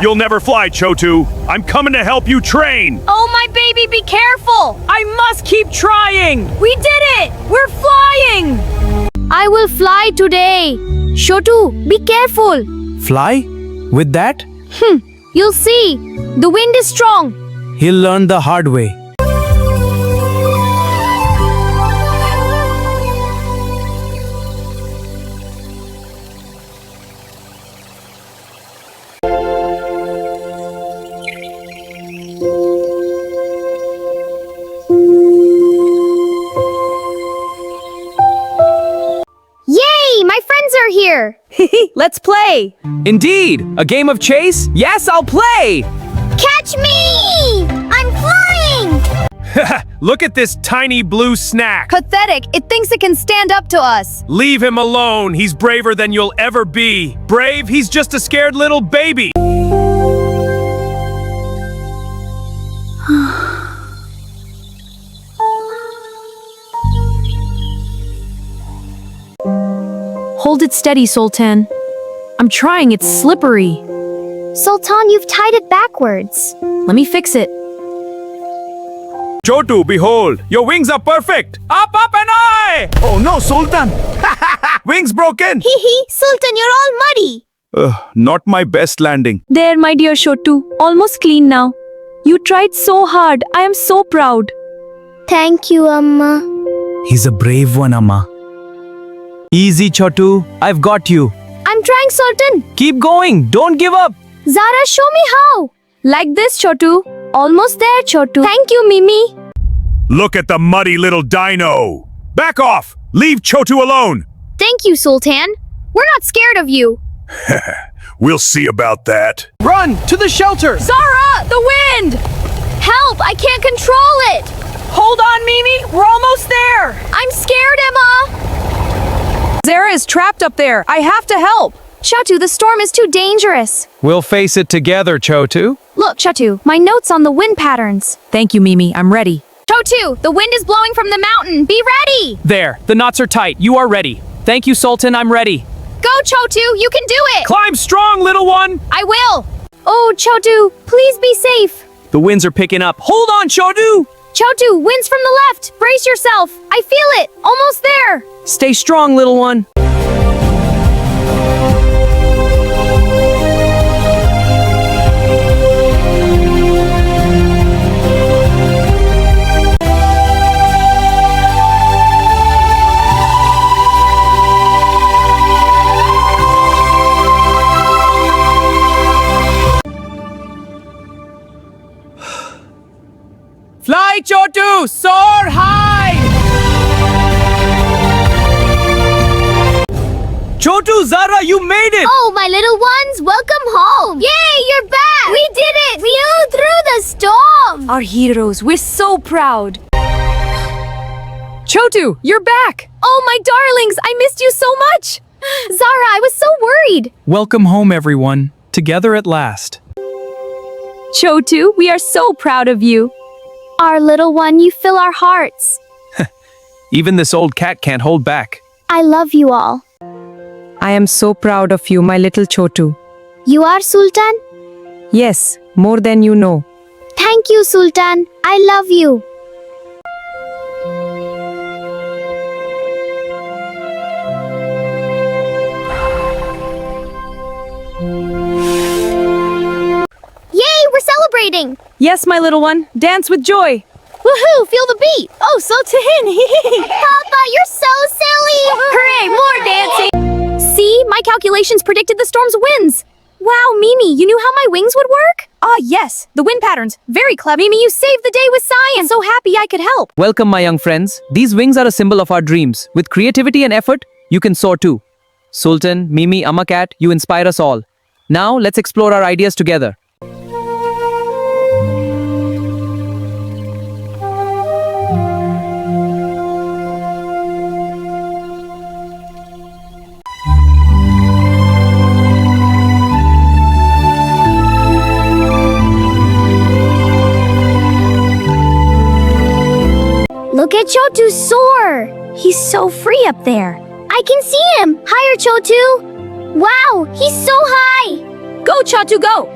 You'll never fly, Chhotu. I'm coming to help you train. Oh, my baby, be careful. I must keep trying. We did it. We're flying. I will fly today. Chhotu, be careful. Fly? With that? You'll see. The wind is strong. He'll learn the hard way. Yay, my friends are here. Let's play. Indeed! A game of chase? Yes, I'll play! Catch me! I'm flying! Look at this tiny blue snack. Pathetic. It thinks it can stand up to us. Leave him alone. He's braver than you'll ever be. Brave? He's just a scared little baby. Hold it steady, Sultan. I'm trying. It's slippery. Sultan, you've tied it backwards. Let me fix it. Chhotu, behold, your wings are perfect. Up, and I! Oh no, Sultan! Wings broken. Sultan, you're all muddy. Not my best landing. There, my dear Chhotu. Almost clean now. You tried so hard. I am so proud. Thank you, Amma. He's a brave one, Amma. Easy, Chhotu. I've got you. I'm trying, Sultan. Keep going. Don't give up. Zara, show me how. Like this, Chhotu. Almost there, Chhotu. Thank you, Mimi. Look at the muddy little dino. Back off. Leave Chhotu alone. Thank you, Sultan. We're not scared of you. We'll see about that. Run to the shelter. Zara, the wind! Help! I can't control it. Hold on, Mimi. We're almost there. I'm scared, Emma. Zara is trapped up there. I have to help. Chhotu, the storm is too dangerous. We'll face it together, Chhotu. Look, Chhotu, my notes on the wind patterns. Thank you, Mimi. I'm ready. Chhotu, the wind is blowing from the mountain. Be ready. There, the knots are tight. You are ready. Thank you, Sultan. I'm ready. Go, Chhotu. You can do it. Climb strong, little one. I will. Oh, Chhotu, please be safe. The winds are picking up. Hold on, Chhotu. Chhotu, winds from the left. Brace yourself. I feel it. Almost there. Stay strong, little one. Fly, Chhotu! Soar high! Chhotu, Zara, you made it! Oh, my little ones, welcome home. Yay, you're back. We did it. We flew through the storm. Our heroes. We're so proud. Chhotu, you're back. Oh, my darlings, I missed you so much. Zara, I was so worried. Welcome home, everyone. Together at last. Chhotu, we are so proud of you. Our little one, you fill our hearts. Even this old cat can't hold back. I love you all. I am so proud of you, my little Chhotu. You are Sultan? Yes, more than you know. Thank you, Sultan. I love you. Yay, we're celebrating. Yes, my little one. Dance with joy. Woohoo, feel the beat. Oh, Sultan. Papa, you're so silly. Hooray, more dancing. See, my calculations predicted the storm's winds. Wow, Mimi, you knew how my wings would work? Ah, yes. The wind patterns. Very clever. Mimi, you saved the day with science. So happy I could help. Welcome, my young friends. These wings are a symbol of our dreams. With creativity and effort, you can soar too. Sultan, Mimi, Amma Cat, you inspire us all. Now, let's explore our ideas together. Look at Chhotu soar. He's so free up there. I can see him. Higher, Chhotu. Wow, he's so high. Go, Chhotu, go.